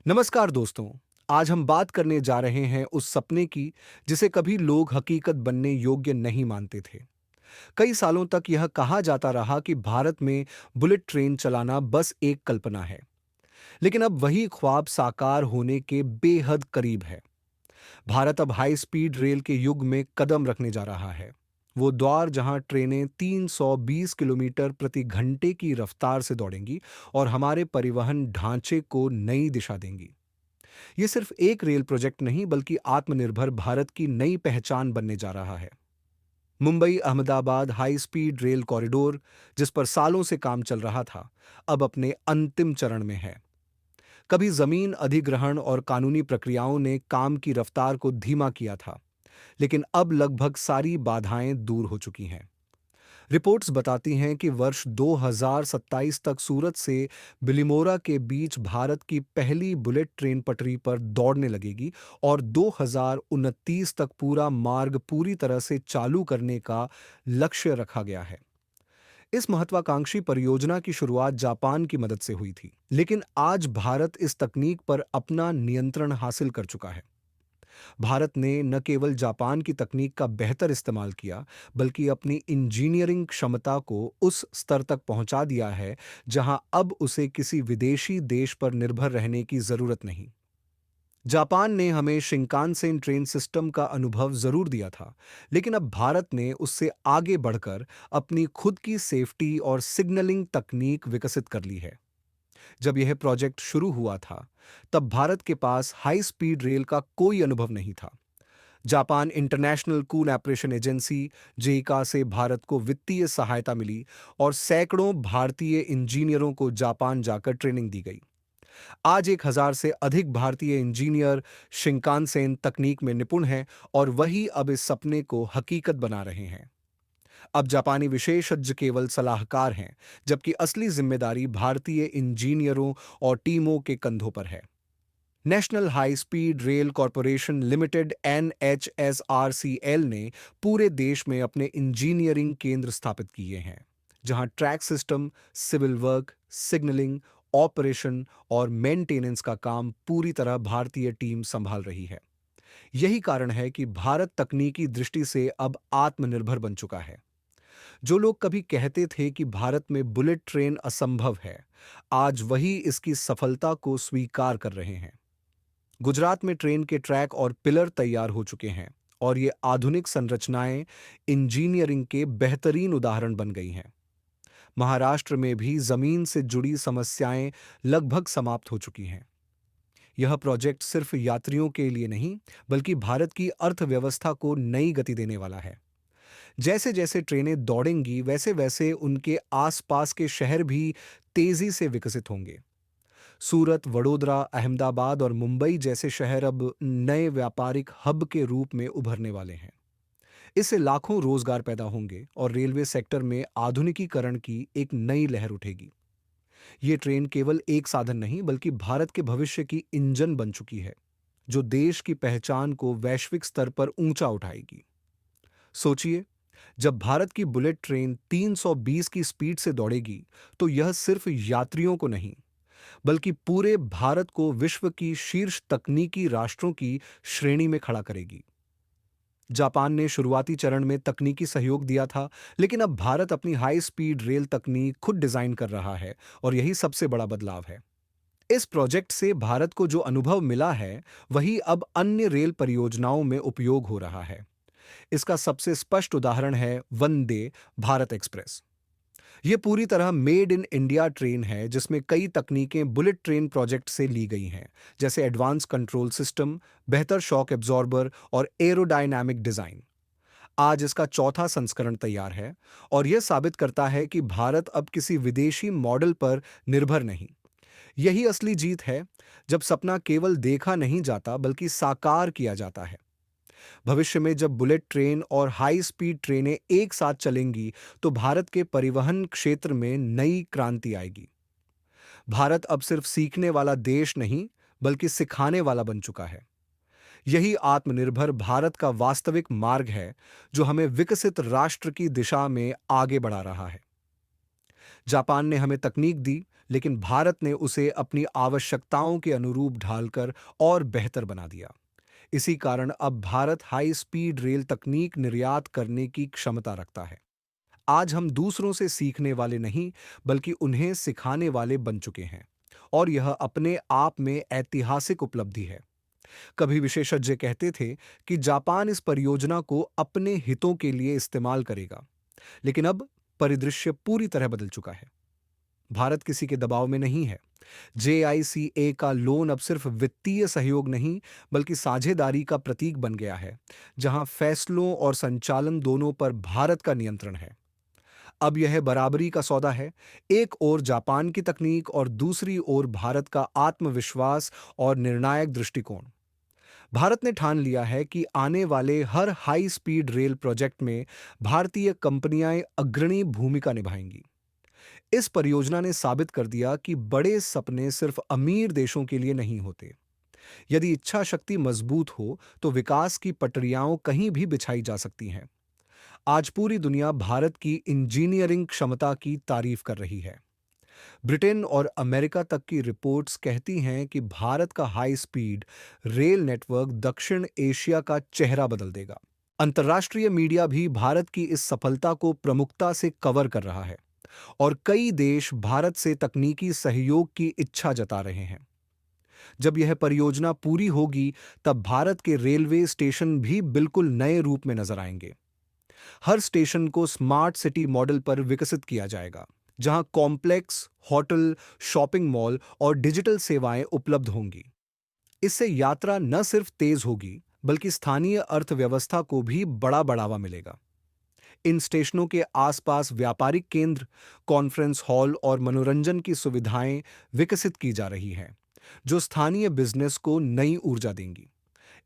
नमस्कार दोस्तों। आज हम बात करने जा रहे हैं उस सपने की जिसे कभी लोग हकीकत बनने योग्य नहीं मानते थे। कई सालों तक यह कहा जाता रहा कि भारत में बुलेट ट्रेन चलाना बस एक कल्पना है, लेकिन अब वही ख्वाब साकार होने के बेहद करीब है। भारत अब हाई स्पीड रेल के युग में कदम रखने जा रहा है। वो दौर जहां ट्रेनें 320 किलोमीटर प्रति घंटे की रफ्तार से दौड़ेंगी और हमारे परिवहन ढांचे को नई दिशा देंगी। ये सिर्फ एक रेल प्रोजेक्ट नहीं बल्कि आत्मनिर्भर भारत की नई पहचान बनने जा रहा है। Mumbai Ahmedabad high speed rail corridor, जिस पर सालों से काम चल रहा था, अब अपने अंतिम चरण में है। कभी जमीन अधिग्रहण और कानूनी प्रक्रियाओं ने काम की रफ्तार को धीमा किया था, लेकिन अब लगभग सारी बाधाएं दूर हो चुकी हैं। रिपोर्ट्स बताती हैं कि वर्ष 2027 तक सूरत से बिलिमोरा के बीच भारत की पहली बुलेट ट्रेन पटरी पर दौड़ने लगेगी और 2029 तक पूरा मार्ग पूरी तरह से चालू करने का लक्ष्य रखा गया है। इस महत्वाकांक्षी परियोजना की शुरुआत जापान की मदद से हुई थी, लेकिन आज भारत इस तकनीक पर अपना नियंत्रण हासिल कर चुका है। भारत ने न केवल जापान की तकनीक का बेहतर इस्तेमाल किया, बल्कि अपनी इंजीनियरिंग क्षमता को उस स्तर तक पहुंचा दिया है जहां अब उसे किसी विदेशी देश पर निर्भर रहने की जरूरत नहीं। जापान ने हमें शिंकानसेन ट्रेन सिस्टम का अनुभव जरूर दिया था, लेकिन अब भारत ने उससे आगे बढ़कर अपनी खुद की सेफ्टी और सिग्नलिंग तकनीक विकसित कर ली है। जब यह प्रोजेक्ट शुरू हुआ था, तब भारत के पास हाई स्पीड रेल का कोई अनुभव नहीं था। Japan International Cooperation Agency JICA से भारत को वित्तीय सहायता मिली और सैकड़ों भारतीय इंजीनियरों को जापान जाकर ट्रेनिंग दी गई। आज 1,000 से अधिक भारतीय इंजीनियर शिंकानसेन तकनीक में निपुण हैं और वही अब इस सपने को हकीकत बना रहे हैं। अब जापानी विशेषज्ञ केवल सलाहकार हैं, जबकि असली जिम्मेदारी भारतीय इंजीनियरों और टीमों के कंधों पर है। National high speed rail corporation limited NHSRCL ने पूरे देश में अपने इंजीनियरिंग केंद्र स्थापित किए हैं, जहां track system, civil work, signalling, operation और मेंटेनेंस का काम पूरी तरह भारतीय टीम संभाल रही है। यही कारण है कि भारत तकनीकी दृष्टि से अब आत्मनिर्भर बन चुका है। जो लोग कभी कहते थे कि भारत में बुलेट ट्रेन असंभव है, आज वही इसकी सफलता को स्वीकार कर रहे हैं। गुजरात में ट्रेन के ट्रैक और पिलर तैयार हो चुके हैं और ये आधुनिक संरचनाएं इंजीनियरिंग के बेहतरीन उदाहरण बन गई हैं। महाराष्ट्र में भी जमीन से जुड़ी समस्याएं लगभग समाप्त हो चुकी हैं। यह प्रोजेक्ट सिर्फ यात्रियों के लिए नहीं, बल्कि भारत की अर्थव्यवस्था को नई गति देने वाला है। जैसे जैसे ट्रेनें दौड़ेंगी, वैसे वैसे उनके आसपास के शहर भी तेजी से विकसित होंगे। सूरत, वडोदरा, अहमदाबाद और मुंबई जैसे शहर अब नए व्यापारिक हब के रूप में उभरने वाले हैं। इससे लाखों रोजगार पैदा होंगे और रेलवे सेक्टर में आधुनिकीकरण की एक नई लहर उठेगी। ये ट्रेन केवल एक साधन नहीं, बल्कि भारत के भविष्य की इंजन बन चुकी है, जो देश की पहचान को वैश्विक स्तर पर ऊंचा उठाएगी। सोचिए, जब भारत की बुलेट ट्रेन 320 की स्पीड से दौड़ेगी, तो यह सिर्फ यात्रियों को नहीं, बल्कि पूरे भारत को विश्व की शीर्ष तकनीकी राष्ट्रों की श्रेणी में खड़ा करेगी। जापान ने शुरुआती चरण में तकनीकी सहयोग दिया था, लेकिन अब भारत अपनी हाई स्पीड रेल तकनीक खुद डिजाइन कर रहा है और यही सबसे बड़ा बदलाव है। इस प्रोजेक्ट से भारत को जो अनुभव मिला है, वही अब अन्य रेल परियोजनाओं में उपयोग हो रहा है। इसका सबसे स्पष्ट उदाहरण है वंदे भारत एक्सप्रेस। ये पूरी तरह मेड इन इंडिया ट्रेन है, जिसमें कई तकनीकें बुलेट ट्रेन प्रोजेक्ट से ली गई हैं, जैसे एडवांस कंट्रोल सिस्टम, बेहतर शॉक एब्जॉर्बर और एरोडायनामिक डिजाइन। आज इसका चौथा संस्करण तैयार है और यह साबित करता है कि भारत अब किसी विदेशी मॉडल पर निर्भर नहीं। यही असली जीत है, जब सपना केवल देखा नहीं जाता बल्कि साकार किया जाता है। भविष्य में जब बुलेट ट्रेन और हाई स्पीड ट्रेनें एक साथ चलेंगी, तो भारत के परिवहन क्षेत्र में नई क्रांति आएगी। भारत अब सिर्फ सीखने वाला देश नहीं, बल्कि सिखाने वाला बन चुका है। यही आत्मनिर्भर भारत का वास्तविक मार्ग है, जो हमें विकसित राष्ट्र की दिशा में आगे बढ़ा रहा है। जापान ने हमें तकनीक दी, लेकिन भारत ने उसे अपनी आवश्यकताओं के अनुरूप ढालकर और बेहतर बना दिया। इसी कारण अब भारत हाई स्पीड रेल तकनीक निर्यात करने की क्षमता रखता है। आज हम दूसरों से सीखने वाले नहीं, बल्कि उन्हें सिखाने वाले बन चुके हैं, और यह अपने आप में ऐतिहासिक उपलब्धि है। कभी विशेषज्ञ कहते थे कि जापान इस परियोजना को अपने हितों के लिए इस्तेमाल करेगा, लेकिन अब परिदृश्य पूरी तरह बदल चुका है। भारत किसी के दबाव में नहीं है। JICA का लोन अब सिर्फ वित्तीय सहयोग नहीं, बल्कि साझेदारी का प्रतीक बन गया है, जहां फैसलों और संचालन दोनों पर भारत का नियंत्रण है। अब यह बराबरी का सौदा है, एक ओर जापान की तकनीक और दूसरी ओर भारत का आत्मविश्वास और निर्णायक दृष्टिकोण। भारत ने ठान लिया है कि आने वाले हर हाई स्पीड रेल प्रोजेक्ट में भारतीय कंपनियां अग्रणी भूमिका निभाएंगी। इस परियोजना ने साबित कर दिया कि बड़े सपने सिर्फ अमीर देशों के लिए नहीं होते। यदि इच्छा शक्ति मजबूत हो तो विकास की पटरियां कहीं भी बिछाई जा सकती हैं। आज पूरी दुनिया भारत की इंजीनियरिंग क्षमता की तारीफ कर रही है। ब्रिटेन और अमेरिका तक की रिपोर्ट्स कहती हैं कि भारत का हाई स्पीड रेल नेटवर्क दक्षिण एशिया का चेहरा बदल देगा। अंतर्राष्ट्रीय मीडिया भी भारत की इस सफलता को प्रमुखता से कवर कर रहा है, और कई देश भारत से तकनीकी सहयोग की इच्छा जता रहे हैं। जब यह परियोजना पूरी होगी, तब भारत के रेलवे स्टेशन भी बिल्कुल नए रूप में नजर आएंगे। हर स्टेशन को स्मार्ट सिटी मॉडल पर विकसित किया जाएगा, जहां कॉम्प्लेक्स, होटल, शॉपिंग मॉल और डिजिटल सेवाएं उपलब्ध होंगी। इससे यात्रा न सिर्फ तेज होगी, बल्कि स्थानीय अर्थव्यवस्था को भी बड़ा बढ़ावा मिलेगा। इन स्टेशनों के आसपास व्यापारिक केंद्र, कॉन्फ्रेंस हॉल और मनोरंजन की सुविधाएं विकसित की जा रही हैं, जो स्थानीय बिजनेस को नई ऊर्जा देंगी।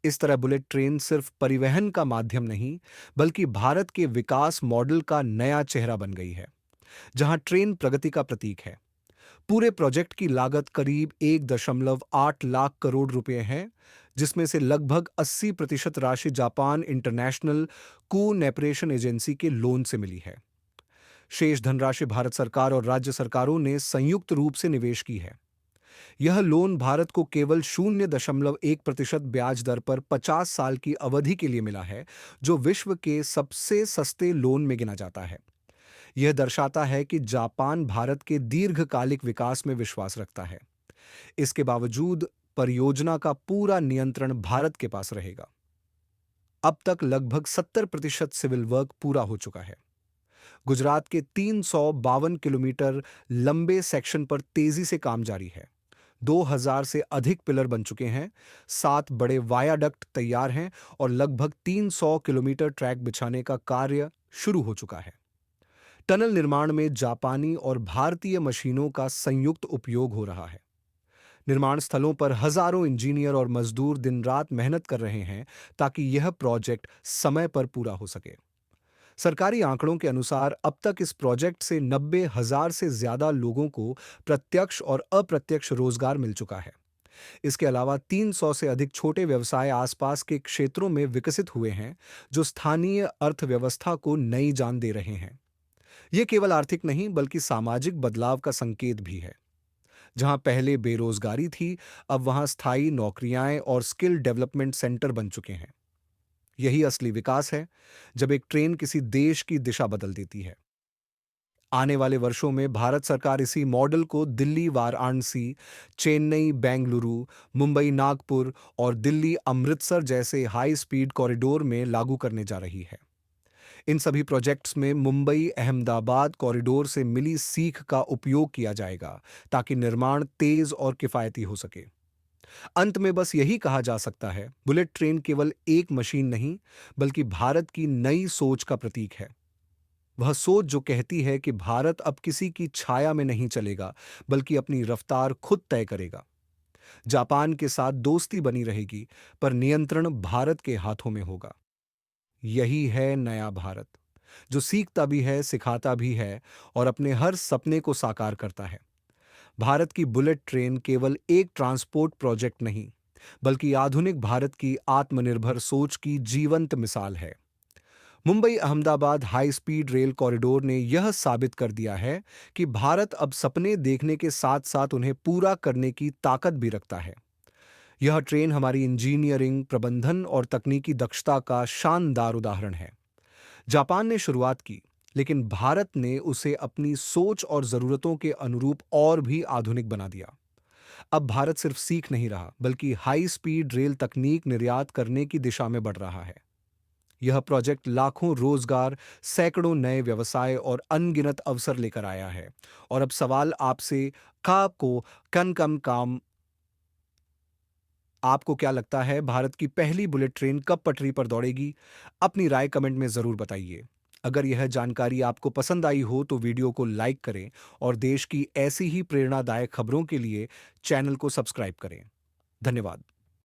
इस तरह बुलेट ट्रेन सिर्फ परिवहन का माध्यम नहीं, बल्कि भारत के विकास मॉडल का नया चेहरा बन गई है, जहां ट्रेन प्रगति का प्रतीक है। पूरे प्रोजेक्ट की लागत करीब 1.8 लाख करोड़ रुपए है, जिसमें से लगभग 80% राशि जापान इंटरनेशनल कोऑपरेशन एजेंसी के लोन से मिली है। शेष धनराशि भारत सरकार और राज्य सरकारों ने संयुक्त रूप से निवेश की है। यह लोन भारत को केवल 0.1% ब्याज दर पर 50 साल की अवधि के लिए मिला है, जो विश्व के सबसे सस्ते लोन में गिना जाता है। यह दर्शाता है कि जापान भारत के दीर्घकालिक विकास में विश्वास रखता है। इसके बावजूद परियोजना का पूरा नियंत्रण भारत के पास रहेगा। अब तक लगभग 70% सिविल वर्क पूरा हो चुका है। गुजरात के 352 किलोमीटर लंबे सेक्शन पर तेजी से काम जारी है। 2000 से अधिक पिलर बन चुके हैं, 7 बड़े वायाडक्ट तैयार हैं और लगभग 300 किलोमीटर ट्रैक बिछाने का कार्य शुरू हो चुका है। टनल निर्माण में जापानी और भारतीय मशीनों का संयुक्त उपयोग हो रहा है। निर्माण स्थलों पर हजारों इंजीनियर और मजदूर दिन रात मेहनत कर रहे हैं, ताकि यह प्रोजेक्ट समय पर पूरा हो सके। सरकारी आंकड़ों के अनुसार अब तक इस प्रोजेक्ट से 90,000 से ज्यादा लोगों को प्रत्यक्ष और अप्रत्यक्ष रोजगार मिल चुका है। इसके अलावा 300 से अधिक छोटे व्यवसाय आसपास के क्षेत्रों में विकसित हुए हैं, जो स्थानीय अर्थव्यवस्था को नई जान दे रहे हैं। ये केवल आर्थिक नहीं, बल्कि सामाजिक बदलाव का संकेत भी है। जहां पहले बेरोजगारी थी, अब वहां स्थायी नौकरियां और स्किल डेवलपमेंट सेंटर बन चुके हैं। यही असली विकास है, जब एक ट्रेन किसी देश की दिशा बदल देती है। आने वाले वर्षों में भारत सरकार इसी मॉडल को दिल्ली वाराणसी, चेन्नई बेंगलुरु, मुंबई नागपुर और दिल्ली अमृतसर जैसे हाई स्पीड कॉरिडोर में लागू करने जा रही है। इन सभी प्रोजेक्ट्स में मुंबई अहमदाबाद कॉरिडोर से मिली सीख का उपयोग किया जाएगा, ताकि निर्माण तेज और किफायती हो सके। अंत में बस यही कहा जा सकता है, बुलेट ट्रेन केवल एक मशीन नहीं, बल्कि भारत की नई सोच का प्रतीक है। वह सोच जो कहती है कि भारत अब किसी की छाया में नहीं चलेगा, बल्कि अपनी रफ्तार खुद तय करेगा। जापान के साथ दोस्ती बनी रहेगी, पर नियंत्रण भारत के हाथों में होगा। यही है नया भारत, जो सीखता भी है, सिखाता भी है और अपने हर सपने को साकार करता है। भारत की बुलेट ट्रेन केवल एक ट्रांसपोर्ट प्रोजेक्ट नहीं, बल्कि आधुनिक भारत की आत्मनिर्भर सोच की जीवंत मिसाल है। Mumbai Ahmedabad high speed rail corridor ने यह साबित कर दिया है कि भारत अब सपने देखने के साथ साथ उन्हें पूरा करने की ताकत भी रखता है। यह ट्रेन हमारी इंजीनियरिंग, प्रबंधन और तकनीकी दक्षता का शानदार उदाहरण है। जापान ने शुरुआत की, लेकिन भारत ने उसे अपनी सोच और जरूरतों के अनुरूप और भी आधुनिक बना दिया। अब भारत सिर्फ सीख नहीं रहा, बल्कि हाई स्पीड रेल तकनीक निर्यात करने की दिशा में बढ़ रहा है। यह प्रोजेक्ट लाखों रोजगार, सैकड़ों नए व्यवसाय और अनगिनत अवसर लेकर आया है। और अब सवाल आपसे, का को कन कम काम आपको क्या लगता है, भारत की पहली बुलेट ट्रेन कब पटरी पर दौड़ेगी? अपनी राय कमेंट में जरूर बताइए। अगर यह जानकारी आपको पसंद आई हो तो वीडियो को लाइक करें और देश की ऐसी ही प्रेरणादायक खबरों के लिए चैनल को सब्सक्राइब करें। धन्यवाद।